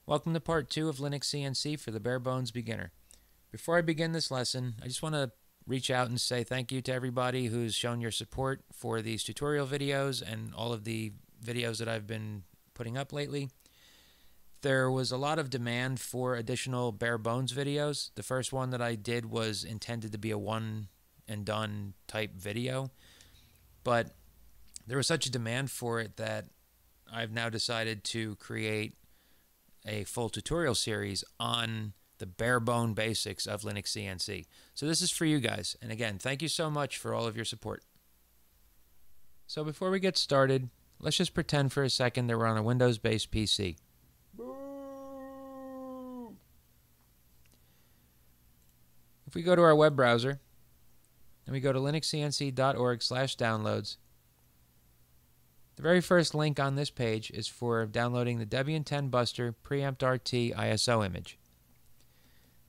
Welcome to part 2 of LinuxCNC for the bare bones beginner. Before I begin this lesson, I just want to reach out and say thank you to everybody who's shown your support for these tutorial videos and all of the videos that I've been putting up lately. There was a lot of demand for additional bare bones videos. The first one that I did was intended to be a one and done type video, but there was such a demand for it that I've now decided to create a full tutorial series on the bare bone basics of LinuxCNC. So this is for you guys. And again, thank you so much for all of your support. So before we get started, let's just pretend for a second that we're on a Windows-based PC. If we go to our web browser and we go to linuxcnc.org/downloads, the very first link on this page is for downloading the Debian 10 Buster Preempt RT ISO image.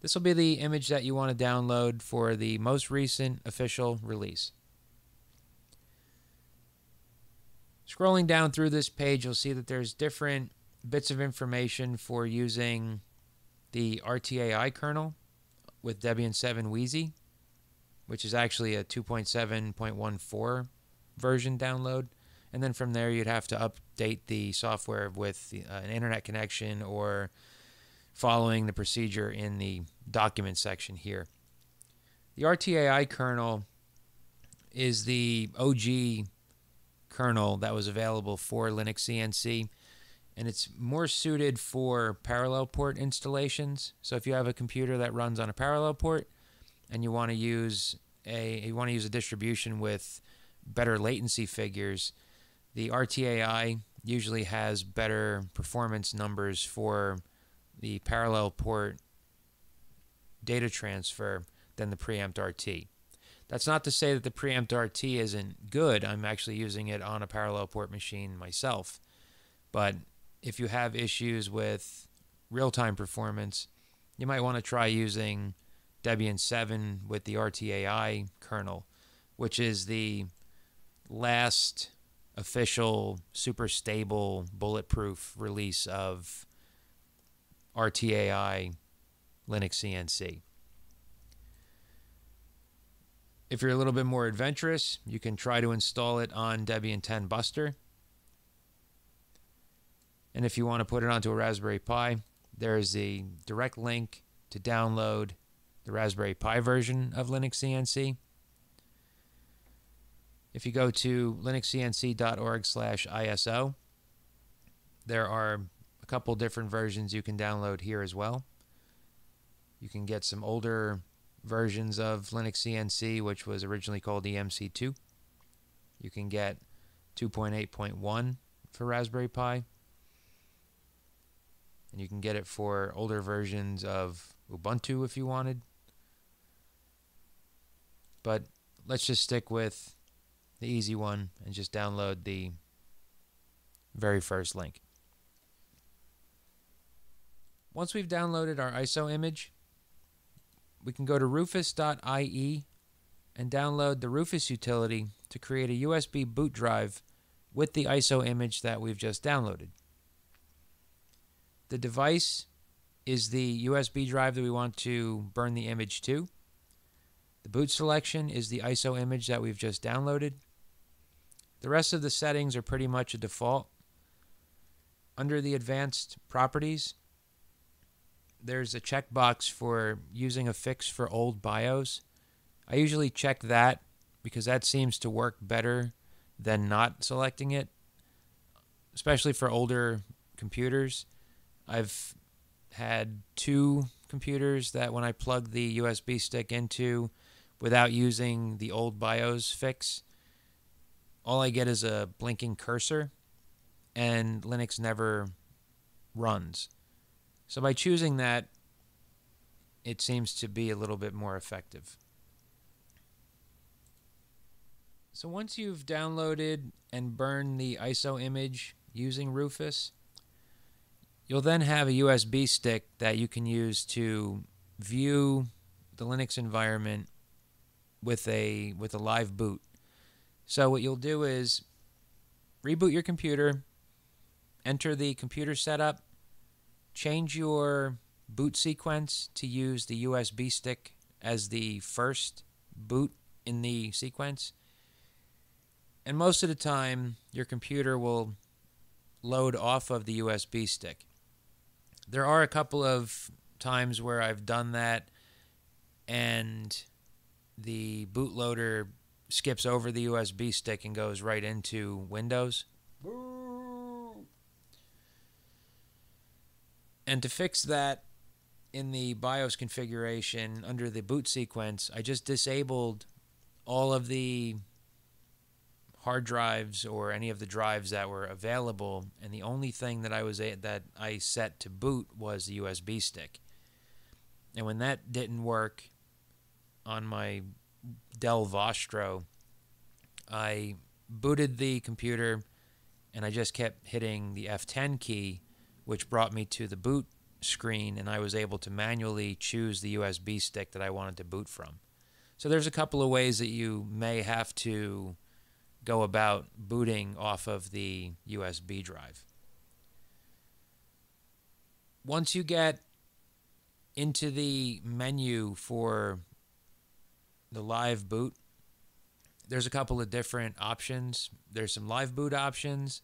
This will be the image that you want to download for the most recent official release. Scrolling down through this page, you'll see that there's different bits of information for using the Rtai kernel with Debian 7 Wheezy, which is actually a 2.7.14 version download. And then from there, you'd have to update the software with an internet connection or following the procedure in the document section here. The Rtai kernel is the OG kernel that was available for LinuxCNC, and it's more suited for parallel port installations. So if you have a computer that runs on a parallel port and you want to use a distribution with better latency figures, the Rtai usually has better performance numbers for the parallel port data transfer than the Preempt RT. That's not to say that the Preempt RT isn't good. I'm actually using it on a parallel port machine myself. But if you have issues with real-time performance, you might want to try using Debian 7 with the Rtai kernel, which is the last official super stable bulletproof release of Rtai LinuxCNC. If you're a little bit more adventurous, you can try to install it on Debian 10 Buster. And if you want to put it onto a Raspberry Pi, there's a direct link to download the Raspberry Pi version of LinuxCNC. If you go to linuxcnc.org/ISO, there are a couple different versions you can download here as well. You can get some older versions of LinuxCNC, which was originally called EMC2. You can get 2.8.1 for Raspberry Pi. And you can get it for older versions of Ubuntu if you wanted. But let's just stick with the easy one and just download the very first link. Once we've downloaded our ISO image, we can go to rufus.ie and download the Rufus utility to create a USB boot drive with the ISO image that we've just downloaded. The device is the USB drive that we want to burn the image to. The boot selection is the ISO image that we've just downloaded. The rest of the settings are pretty much a default. Under the advanced properties, there's a checkbox for using a fix for old BIOS. I usually check that because that seems to work better than not selecting it, especially for older computers. I've had two computers that when I plug the USB stick into without using the old BIOS fix, all I get is a blinking cursor and Linux never runs. So by choosing that, it seems to be a little bit more effective. So once you've downloaded and burned the ISO image using Rufus, you'll then have a USB stick that you can use to view the Linux environment with a live boot. So what you'll do is reboot your computer, enter the computer setup, change your boot sequence to use the USB stick as the first boot in the sequence. And most of the time, your computer will load off of the USB stick. There are a couple of times where I've done that and the bootloader skips over the USB stick and goes right into Windows. And to fix that, in the BIOS configuration under the boot sequence, I just disabled all of the hard drives or any of the drives that were available, and the only thing that I set to boot was the USB stick. And when that didn't work on my Dell Vostro, I booted the computer and I just kept hitting the F10 key, which brought me to the boot screen, and I was able to manually choose the USB stick that I wanted to boot from. So there's a couple of ways that you may have to go about booting off of the USB drive. Once you get into the menu for the live boot, there's a couple of different options. There's some live boot options,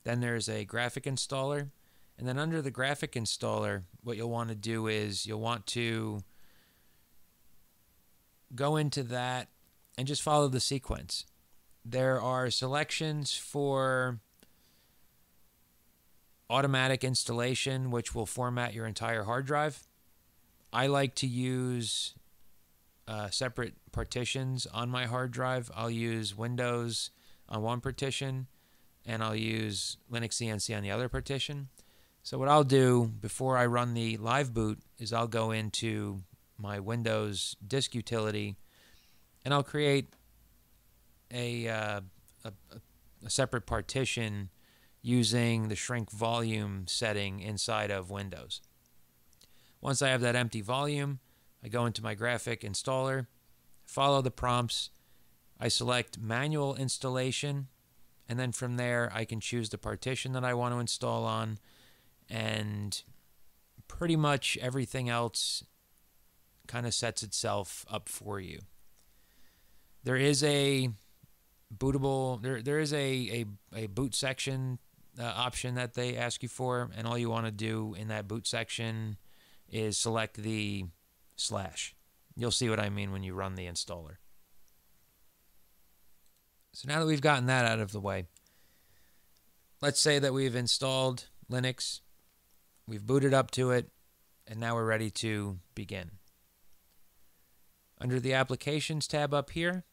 then there's a graphic installer, and then under the graphic installer, what you'll want to do is you'll want to go into that and just follow the sequence. There are selections for automatic installation, which will format your entire hard drive. I like to use separate partitions on my hard drive. I'll use Windows on one partition, and I'll use LinuxCNC on the other partition. So what I'll do before I run the live boot is I'll go into my Windows disk utility, and I'll create a separate partition using the shrink volume setting inside of Windows. Once I have that empty volume, I go into my graphic installer, follow the prompts, I select manual installation, and then from there I can choose the partition that I want to install on, and pretty much everything else kind of sets itself up for you. There is a bootable, there is a boot section option that they ask you for, and all you want to do in that boot section is select the /. You'll see what I mean when you run the installer. So now that we've gotten that out of the way, let's say that we've installed Linux, we've booted up to it, and now we're ready to begin. Under the Applications tab up here,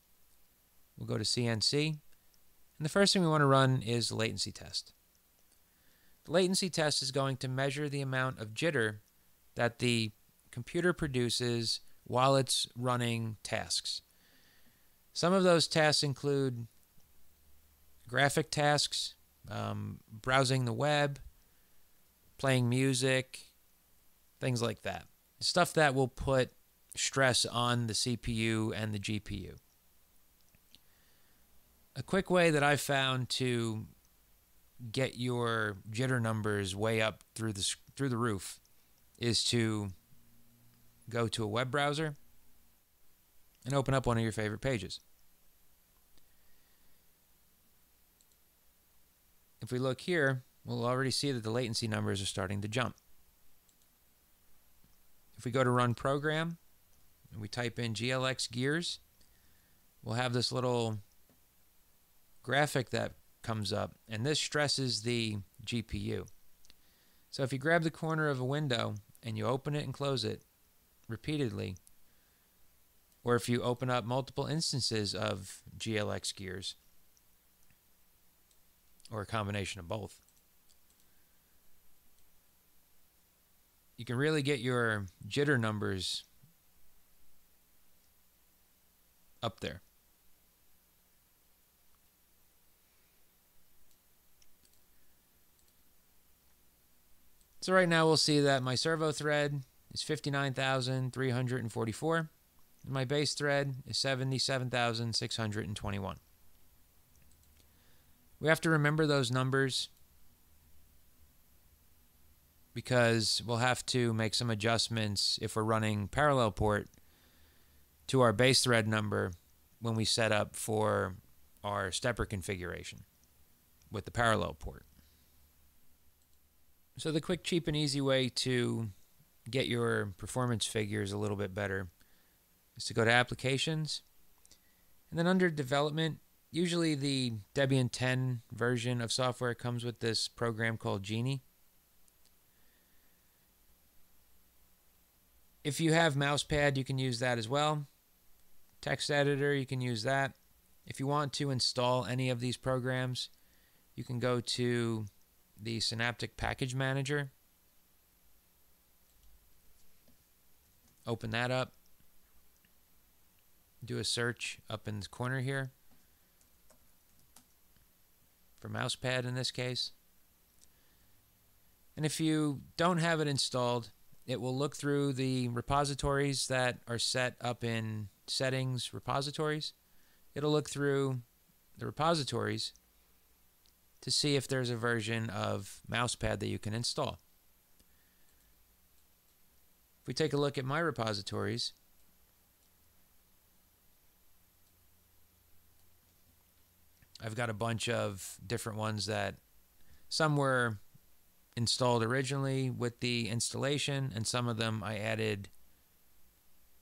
we'll go to CNC, and the first thing we want to run is the latency test. The latency test is going to measure the amount of jitter that the computer produces while it's running tasks. Some of those tasks include graphic tasks, browsing the web, playing music, things like that. Stuff that will put stress on the CPU and the GPU. A quick way that I've found to get your jitter numbers way up through the roof is to go to a web browser and open up one of your favorite pages. If we look here, we'll already see that the latency numbers are starting to jump. If we go to Run Program and we type in GLX gears, we'll have this little graphic that comes up, and this stresses the GPU. So if you grab the corner of a window and you open it and close it repeatedly, or if you open up multiple instances of GLX gears, or a combination of both, you can really get your jitter numbers up there. So right now we'll see that my servo thread is 59,344 and my base thread is 77,621. We have to remember those numbers because we'll have to make some adjustments if we're running parallel port to our base thread number when we set up for our stepper configuration with the parallel port. So the quick, cheap, and easy way to get your performance figures a little bit better is to go to Applications, and then under Development, usually the Debian 10 version of software comes with this program called Genie. If you have Mousepad, you can use that as well. Text editor, you can use that. If you want to install any of these programs, you can go to the Synaptic Package Manager. Open that up. Do a search up in the corner here for Mousepad in this case. And if you don't have it installed, it will look through the repositories that are set up in Settings Repositories. It'll look through the repositories to see if there's a version of Mousepad that you can install. If we take a look at my repositories, I've got a bunch of different ones that some were installed originally with the installation, and some of them I added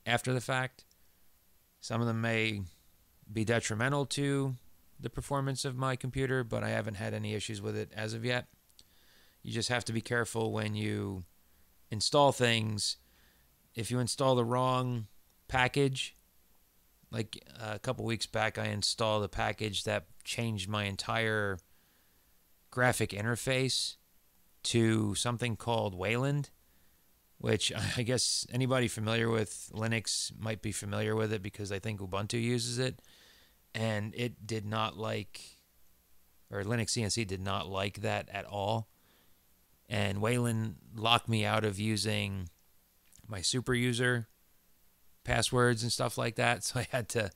after the fact. Some of them may be detrimental to the performance of my computer, but I haven't had any issues with it as of yet. You just have to be careful when you install things. If you install the wrong package, like a couple weeks back I installed a package that changed my entire graphic interface to something called Wayland, which I guess anybody familiar with Linux might be familiar with it because I think Ubuntu uses it. And it did not like, or LinuxCNC did not like that at all. And Wayland locked me out of using my super user passwords and stuff like that. So I had to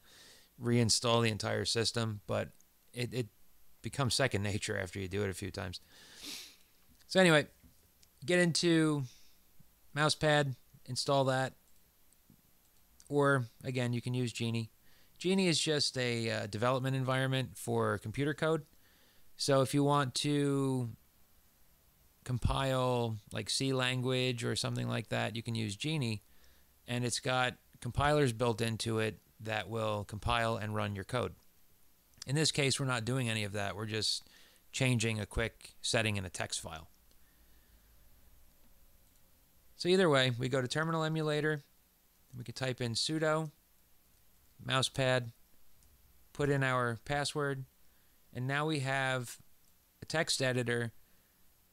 reinstall the entire system. But it becomes second nature after you do it a few times. So anyway, get into Mousepad, install that. Or, again, you can use Genie. Genie is just a development environment for computer code. So if you want to compile like C language or something like that, you can use Genie. And it's got compilers built into it that will compile and run your code. In this case, we're not doing any of that. We're just changing a quick setting in a text file. So either way, we go to Terminal Emulator. We could type in sudo Mousepad, put in our password, and now we have a text editor,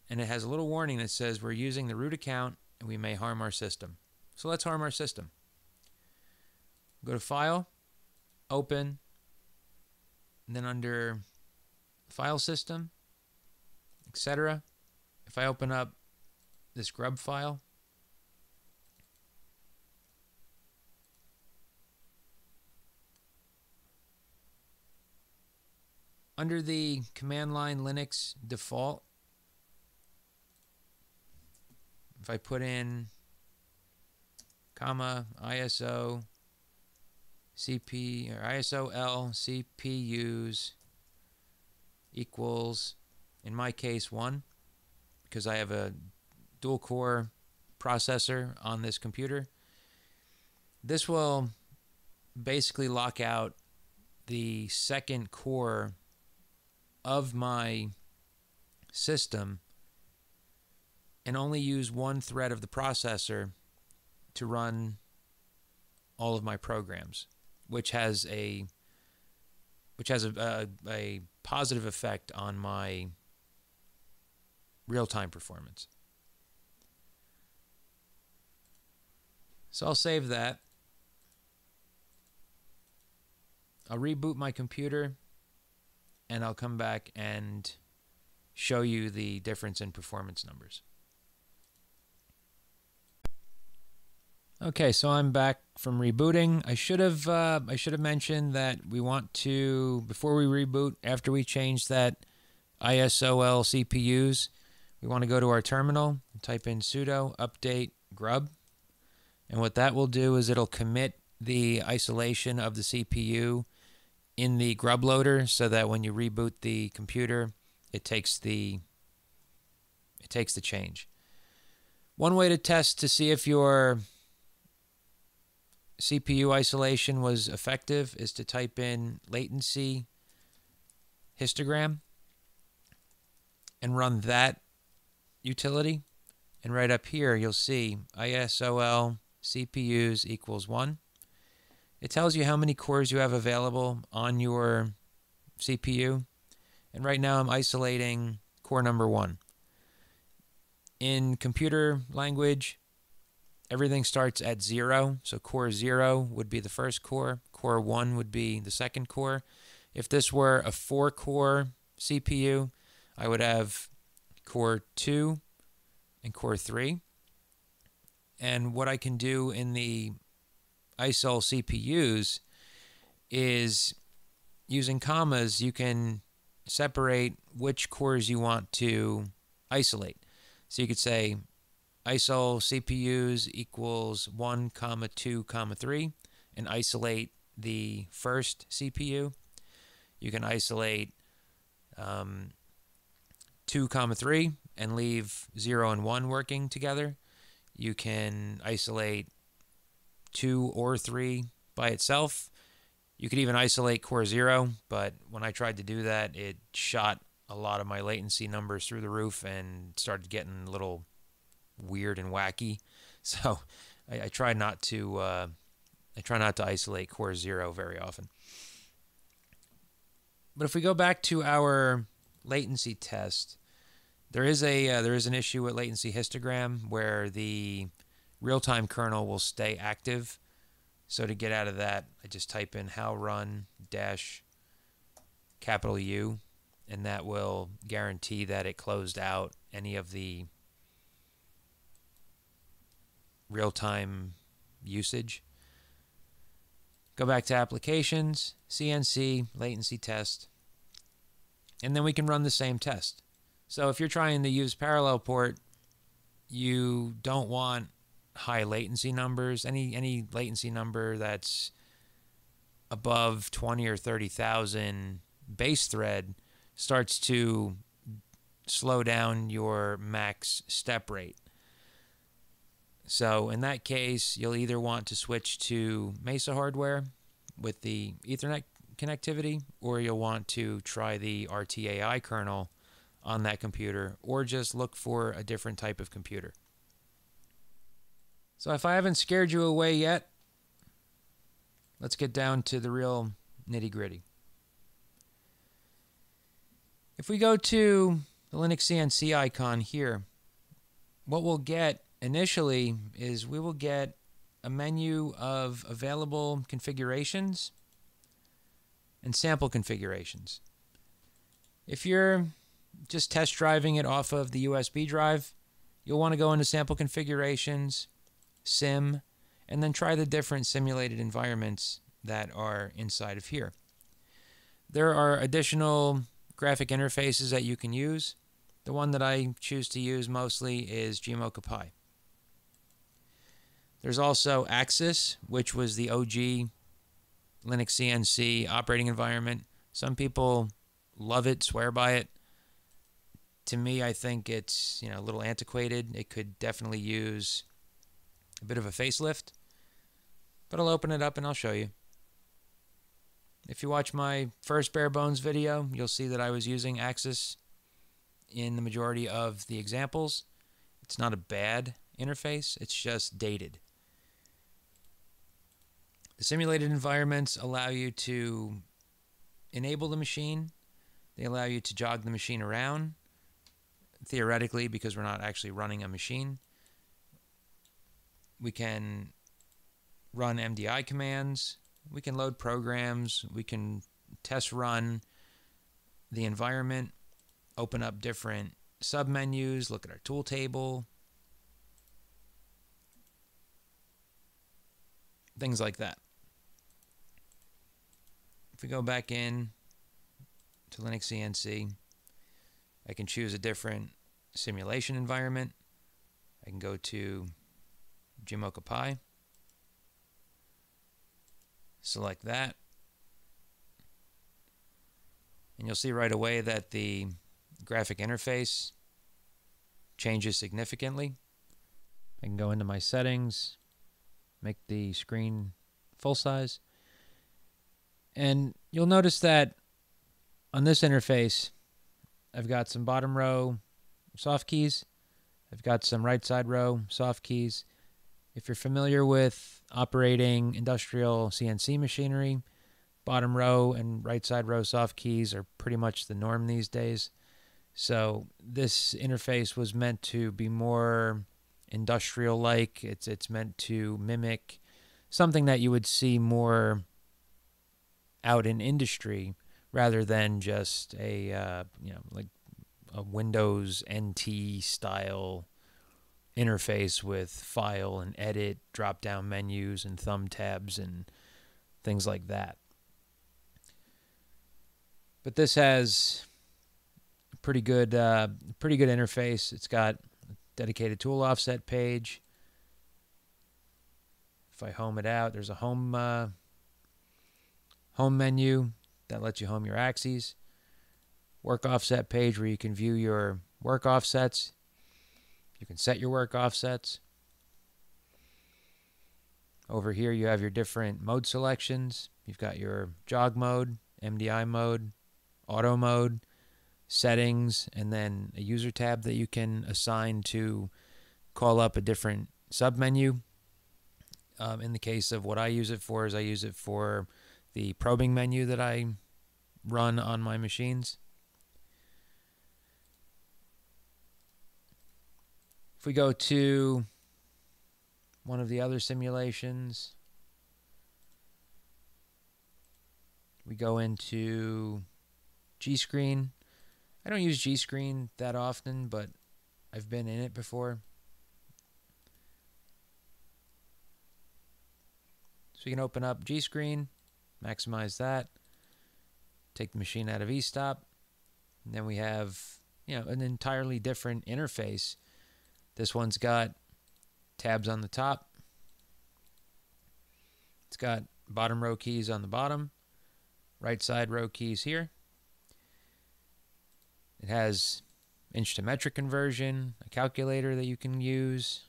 and it has a little warning that says we're using the root account and we may harm our system. So let's harm our system. Go to File, Open, and then under File System, etc. If I open up this Grub file, under the command line Linux default, if I put in comma ISO CP or ISO L CPUs equals, in my case, 1, because I have a dual core processor on this computer, this will basically lock out the second core of my system and only use one thread of the processor to run all of my programs, which has a positive effect on my real-time performance. So I'll save that. I'll reboot my computer, and I'll come back and show you the difference in performance numbers. Okay, so I'm back from rebooting. I should have mentioned that we want to, before we reboot, after we change that ISOL CPUs, we want to go to our terminal and type in sudo update grub. And what that will do is it'll commit the isolation of the CPU in the grub loader so that when you reboot the computer, it takes the change. One way to test to see if your CPU isolation was effective is to type in Latency Histogram and run that utility. And right up here, you'll see ISOL CPUs equals 1. It tells you how many cores you have available on your CPU. And right now I'm isolating core number 1. In computer language, everything starts at 0. So core 0 would be the first core. Core 1 would be the second core. If this were a 4-core CPU, I would have core 2 and core 3. And what I can do in the ISOL CPUs is using commas, you can separate which cores you want to isolate. So you could say ISOL CPUs equals 1, 2, 3 and isolate the first CPU. You can isolate 2, 3 and leave 0 and 1 working together. You can isolate 2 or 3 by itself. You could even isolate core 0, but when I tried to do that, it shot a lot of my latency numbers through the roof and started getting a little weird and wacky. So I try not to isolate core 0 very often. But if we go back to our latency test, there is an issue with latency histogram where the real-time kernel will stay active. So to get out of that, I just type in how run -U, and that will guarantee that it closed out any of the real-time usage. Go back to applications, CNC, latency test, and then we can run the same test. So if you're trying to use parallel port, you don't want high latency numbers. Any latency number that's above 20 or 30,000 base thread starts to slow down your max step rate. So in that case, you'll either want to switch to Mesa hardware with the Ethernet connectivity, or you'll want to try the Rtai kernel on that computer, or just look for a different type of computer. So if I haven't scared you away yet, let's get down to the real nitty-gritty. If we go to the LinuxCNC icon here, what we'll get initially is we will get a menu of available configurations and sample configurations. If you're just test driving it off of the USB drive, you'll want to go into sample configurations, sim, and then try the different simulated environments that are inside of here. There are additional graphic interfaces that you can use. The one that I choose to use mostly is gmocapy. There's also Asus, which was the OG LinuxCNC operating environment. Some people love it, swear by it. To me, I think it's a little antiquated. It could definitely use a bit of a facelift. But I'll open it up and I'll show you. If you watch my first bare bones video, you'll see that I was using Asus in the majority of the examples. It's not a bad interface, it's just dated. The simulated environments allow you to enable the machine. They allow you to jog the machine around, theoretically, because we're not actually running a machine. We can run MDI commands. We can load programs. We can test run the environment, open up different submenus, look at our tool table, things like that. If we go back in to LinuxCNC, I can choose a different simulation environment. I can go to Jimoka select that, and you'll see right away that the graphic interface changes significantly. I can go into my settings, make the screen full size, and you'll notice that on this interface I've got some bottom row soft keys, I've got some right side row soft keys. If you're familiar with operating industrial CNC machinery, bottom row and right side row soft keys are pretty much the norm these days. So this interface was meant to be more industrial-like. It's meant to mimic something that you would see more out in industry rather than just a like a Windows NT style interface with file and edit, drop-down menus and thumb tabs and things like that. But this has a pretty good interface. It's got a dedicated tool offset page. If I home it out, there's a home menu that lets you home your axes. Work offset page where you can view your work offsets. You can set your work offsets. Over here you have your different mode selections. You've got your jog mode, MDI mode, auto mode, settings, and then a user tab that you can assign to call up a different submenu. In the case of what I use it for, is I use it for the probing menu that I run on my machines. If we go to one of the other simulations, we go into G-Screen. I don't use G-Screen that often, but I've been in it before. So you can open up G-Screen, maximize that, take the machine out of E-stop, and then we have, an entirely different interface. This one's got tabs on the top. It's got bottom row keys on the bottom, right side row keys here. It has inch to metric conversion, a calculator that you can use.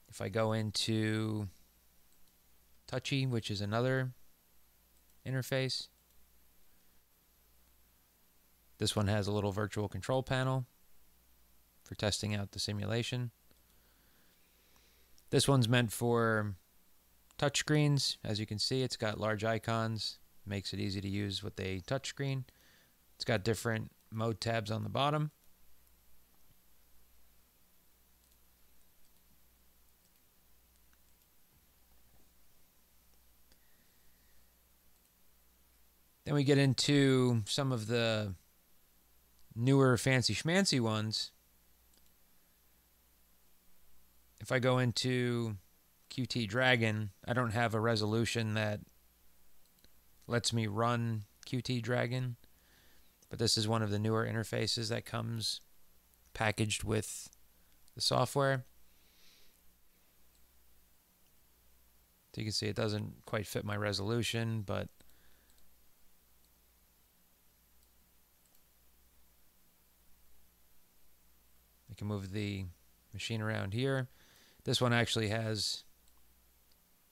If I go into Touchy, which is another interface, this one has a little virtual control panel for testing out the simulation. This one's meant for touchscreens. As you can see, it's got large icons, makes it easy to use with a touchscreen. It's got different mode tabs on the bottom. Then we get into some of the newer fancy schmancy ones. If I go into QT Dragon, I don't have a resolution that lets me run QT Dragon, but this is one of the newer interfaces that comes packaged with the software. So you can see it doesn't quite fit my resolution, but I can move the machine around here. This one actually has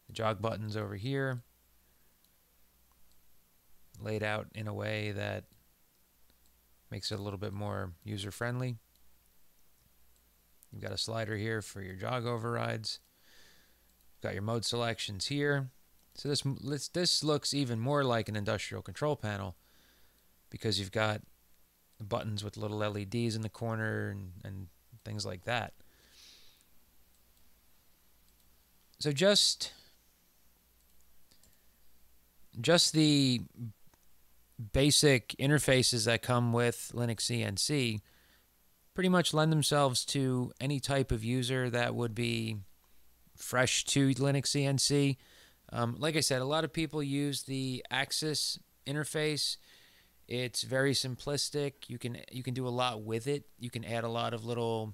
the jog buttons over here laid out in a way that makes it a little bit more user-friendly. You've got a slider here for your jog overrides. You've got your mode selections here. So this looks even more like an industrial control panel because you've got the buttons with little LEDs in the corner and things like that. So just the basic interfaces that come with LinuxCNC pretty much lend themselves to any type of user that would be fresh to LinuxCNC. Like I said, a lot of people use the Asus interface. It's very simplistic. You can do a lot with it. You can add a lot of little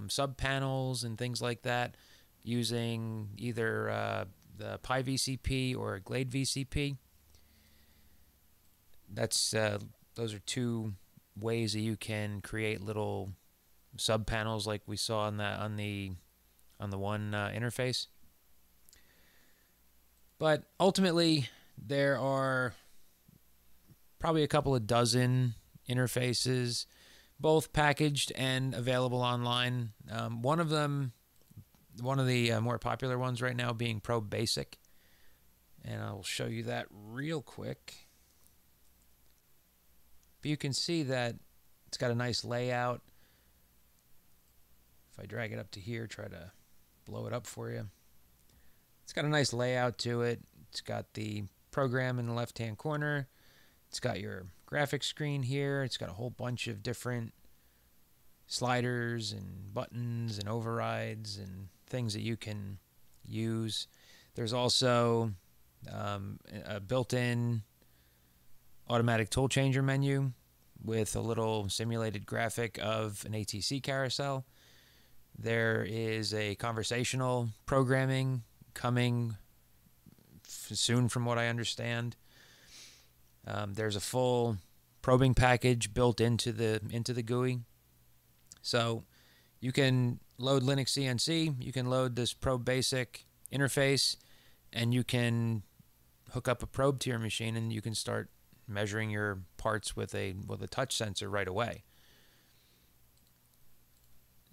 sub panels and things like that using either the Pi VCP or Glade VCP. Those are two ways that you can create little sub panels like we saw on the one interface. But ultimately, there are probably a couple of dozen interfaces, both packaged and available online. One of the more popular ones right now being Probe Basic, and I'll show you that real quick. But you can see that it's got a nice layout. If I drag it up to here, try to blow it up for you. It's got a nice layout to it. It's got the program in the left-hand corner. It's got your graphics screen here. It's got a whole bunch of different sliders and buttons and overrides and things that you can use. There's also a built-in automatic tool changer menu with a little simulated graphic of an ATC carousel. There is a conversational programming coming soon from what I understand. There's a full probing package built into the GUI. So you can load LinuxCNC, you can load this Probe Basic interface, and you can hook up a probe to your machine and you can start measuring your parts with a touch sensor right away.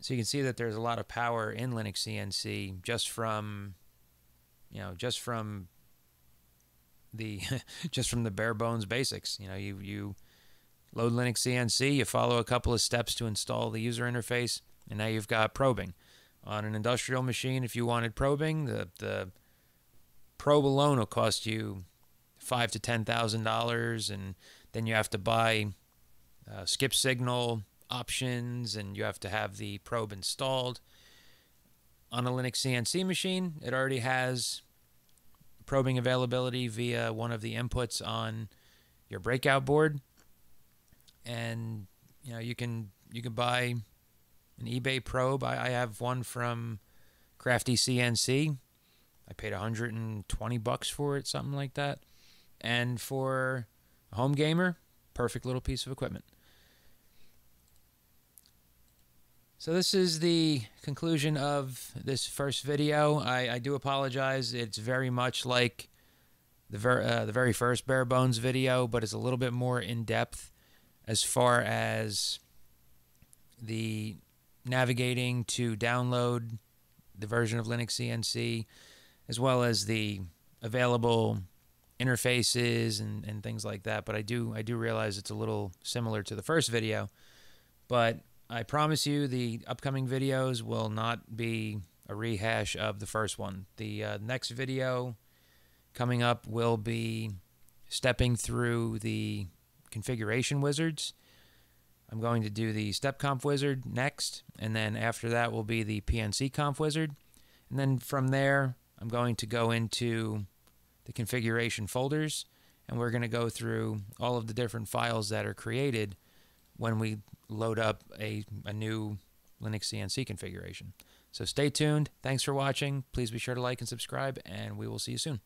So you can see that there's a lot of power in LinuxCNC just from the just from the bare bones basics. You load LinuxCNC, you follow a couple of steps to install the user interface, and now you've got probing. On an industrial machine, if you wanted probing, the probe alone will cost you $5,000 to $10,000, and then you have to buy skip signal options, and you have to have the probe installed. On a LinuxCNC machine, it already has probing availability via one of the inputs on your breakout board, and you can buy an eBay probe. I have one from Crafty CNC. I paid $120 for it, something like that. And for a home gamer, perfect little piece of equipment. So this is the conclusion of this first video. I do apologize. It's very much like the very first bare bones video, but it's a little bit more in depth as far as the navigating to download the version of LinuxCNC, as well as the available interfaces and things like that. But I do realize it's a little similar to the first video, but I promise you the upcoming videos will not be a rehash of the first one. The next video coming up will be stepping through the configuration wizards. I'm going to do the step conf wizard next, and then after that will be the PNC conf wizard. And then from there, I'm going to go into the configuration folders, and we're going to go through all of the different files that are created when we load up a new LinuxCNC configuration. So stay tuned. Thanks for watching. Please be sure to like and subscribe, and we will see you soon.